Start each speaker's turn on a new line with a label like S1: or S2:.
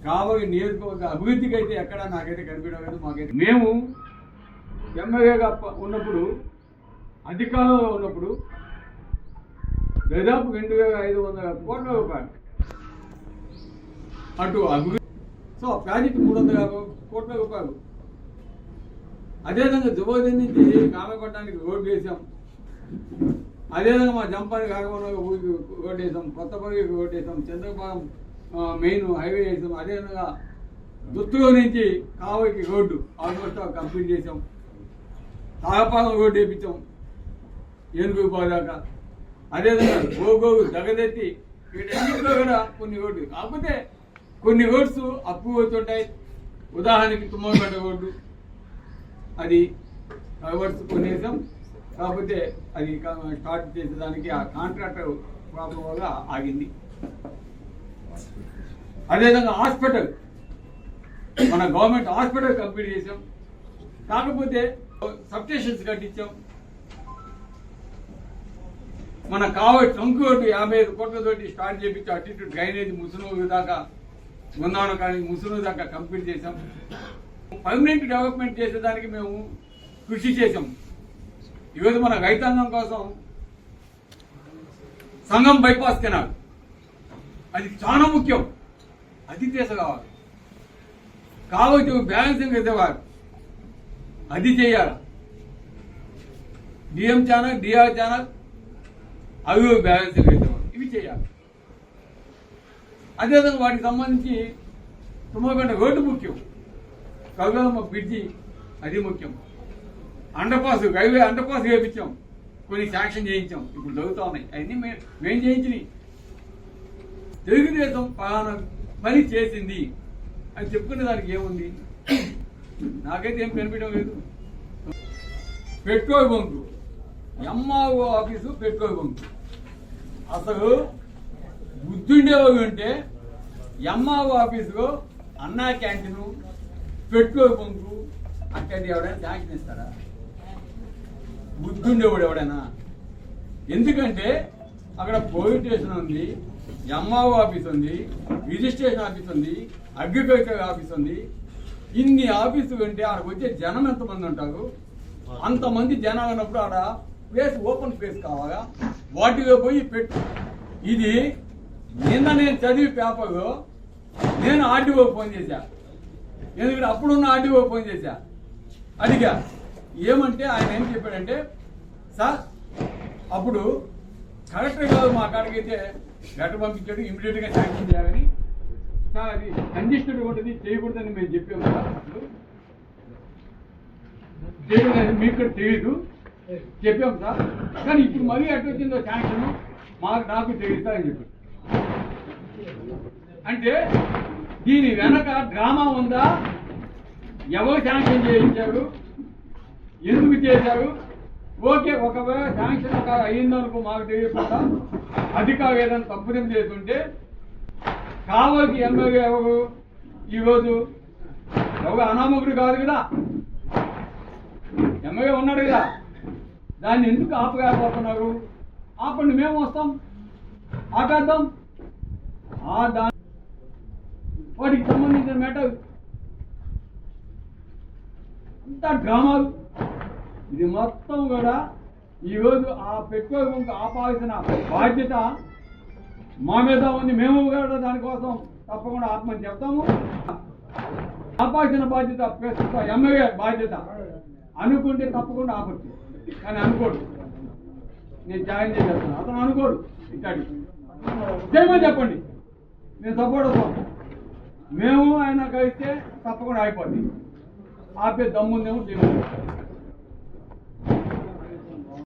S1: కాబోయే నియోజకవర్గ అభివృద్ధికి అయితే ఎక్కడా నాకైతే కనిపించలేదు. మాకైతే మేము ఎమ్మెల్యేగా ఉన్నప్పుడు అధికారంలో ఉన్నప్పుడు దాదాపు 2,500 కోట్ల రూపాయలు అటు అభివృద్ధి. సో ప్రాజెక్టు 350 కోట్ల రూపాయలు. అదేవిధంగా దుబాయ్ నుంచి కామపట్నానికి రోడ్డు వేసాం. అదేవిధంగా మా జంపానికి కాకుండా ఊరికి రోడ్డు వేసాం, కొత్తపల్లికి రోడ్డు వేసాం, చంద్రబాబు మెయిన్ హైవే వేసాం. అదేవిధంగా దుత్తూరు నుంచి కావలికి రోడ్డు ఆల్మోస్ట్ కంప్లీట్ చేసాం. తాగపాలెం రోడ్డు వేయించాం ఏనుగు పోదాకా. అదేవిధంగా గోగోగు జగదెత్తి వీటన్నింటిలో కూడా కొన్ని రోడ్లు. కాకపోతే కొన్ని రోడ్స్ అప్పు అవుతుంటాయి. ఉదాహరణకి తుమ్మగడ్డ రోడ్డు అది కవర్స్ కొనేసాం. కాకపోతే అది స్టార్ట్ చేసేదానికి ఆ కాంట్రాక్టర్ ప్రాబ్లం వల్ల ఆగింది. అదేవిధంగా హాస్పిటల్, మన గవర్నమెంట్ హాస్పిటల్ కంప్లీట్ చేసాం. కాకపోతే సబ్స్టేషన్స్ కట్టించాం. మన కావచ్చు ట్రంక్ 55 కోట్లతోటి స్టార్ట్ చేపించి అటు ఇటు డ్రైనేజ్ ముసునూరు దాకా ఉన్నాను, కానీ ముసునూరు దాకా కంప్లీట్ చేసాం. పర్మనెంట్ డెవలప్మెంట్ చేసేదానికి మేము కృషి చేసాం. ఈరోజు మన రైతాంగం కోసం సంగం బైపాస్ కెనాల్ అది చాలా ముఖ్యం. అది తీసుకురావాలి. కావచ్చు బ్యాలెన్సింగ్ రిజర్వాయర్ అది చేయాలి. డిఎం ఛానల్, డిఆర్ ఛానల్ అవి బ్యాలెన్సింగ్ రిజర్వాయర్ ఇవి చేయాలి. అదేవిధంగా వాటికి సంబంధించి తుమ్మగడ్డ రోడ్డు ముఖ్యం. కవిలమ్మ బ్రిడ్జి అది ముఖ్యం. అండర్పాస్, రైల్వే అండర్పాస్ వేయించాం, కొన్ని శాంక్షన్ చేయించాం, ఇప్పుడు జరుగుతూ ఉన్నాయి. అవన్నీ మేము చేయించినవి. తెలుగుదేశం పలానా పని చేసింది అని చెప్పుకునే దానికి ఏముంది? నాకైతే ఏం కనిపించడం లేదు. Petrol bunk, MRO office petrol bunk. అసలు బుద్ధుండేవాళ్ళు ఉంటే ఎంఆర్ఓ ఆఫీసులో అన్నా క్యాంటీను, పెట్రోల్ బంకు అక్కడి ఎవడైనా శాంక్షన్ ఇస్తారా? బుద్ధుండేవాడు ఎవడైనా? ఎందుకంటే అక్కడ పోలీస్ స్టేషన్ ఉంది, ఎంఆర్ఓ ఆఫీస్ ఉంది, రిజిస్ట్రేషన్ ఆఫీస్ ఉంది, అగ్రికల్చర్ ఆఫీస్ ఉంది. ఇన్ని ఆఫీసులు ఉంటే అక్కడికి వచ్చే జనం ఎంతమంది ఉంటారు? అంతమంది జనాలు ఉన్నప్పుడు ఆడ ప్లేస్, ఓపెన్ ప్లేస్ కావాలా? వాటిలో పోయి పెట్టు. ఇది నిన్న నేను చదివి పేపర్లో నేను ఆర్డీఓ ఫోన్ చేశా. ఎందుకంటే అప్పుడున్న ఆర్డీఓ ఫోన్ చేశా, అడిగా ఏమంటే ఆయన ఏం చెప్పాడంటే, సార్ అప్పుడు కలెక్టర్ గారు మా కాడికైతే లెటర్ పంపించాడు, ఇమీడియట్గా శాంక్షన్ చేయాలని. సార్ అది కంజెస్టెడ్ ఉంటుంది, చేయకూడదని మేము చెప్పాము కదా. అప్పుడు చేయకూడదని మీకు కూడా తెలియదు, చెప్పాము సార్. కానీ ఇప్పుడు మళ్ళీ ఎట్లా వచ్చిందో శాంక్షన్ నాకు చేయిస్తారని చెప్పారు. అంటే దీని వెనక డ్రామా ఉందా? ఎవరు శాంక్షన్ చేయించారు, ఎందుకు చేశారు? ఓకే, ఒకవేళ శాంక్షన్ అయ్యిందనుకో మాకు తెలియకుండా అధికారులు ఏదైనా తప్పుదం చేస్తుంటే కావలసి ఎమ్మెల్యే ఎవరు? ఈరోజు ఎవరు అనామకుడు కాదు కదా, ఎమ్మెల్యే ఉన్నాడు కదా. దాన్ని ఎందుకు ఆపలేకపోతున్నారు? ఆపండి, మేము వస్తాం, ఆపేద్దాం. దాని వాటికి సంబంధించిన మ్యాటర్ అంతా డ్రామాలు. ఇది మొత్తం కూడా ఈరోజు ఆ పెట్రోల్ బంక్ ఆపాల్సిన బాధ్యత మా మీద ఉంది. మేము కూడా దానికోసం తప్పకుండా ఆత్మని చెప్తాము. ఆపాల్సిన బాధ్యత ప్రస్తుత ఎమ్మెల్యే బాధ్యత. అనుకుంటే తప్పకుండా ఆపచ్చు, కానీ అనుకోడు. నేను జాయిన్ చేసేస్తాను, అతను అనుకోడు. ఇక్కడి చేయమని చెప్పండి, నేను సపోర్ట్ వస్తాం. మేము ఆయన కలిస్తే తప్పకుండా అయిపోద్ది. ఆపే దమ్ముందేమో చేయమని.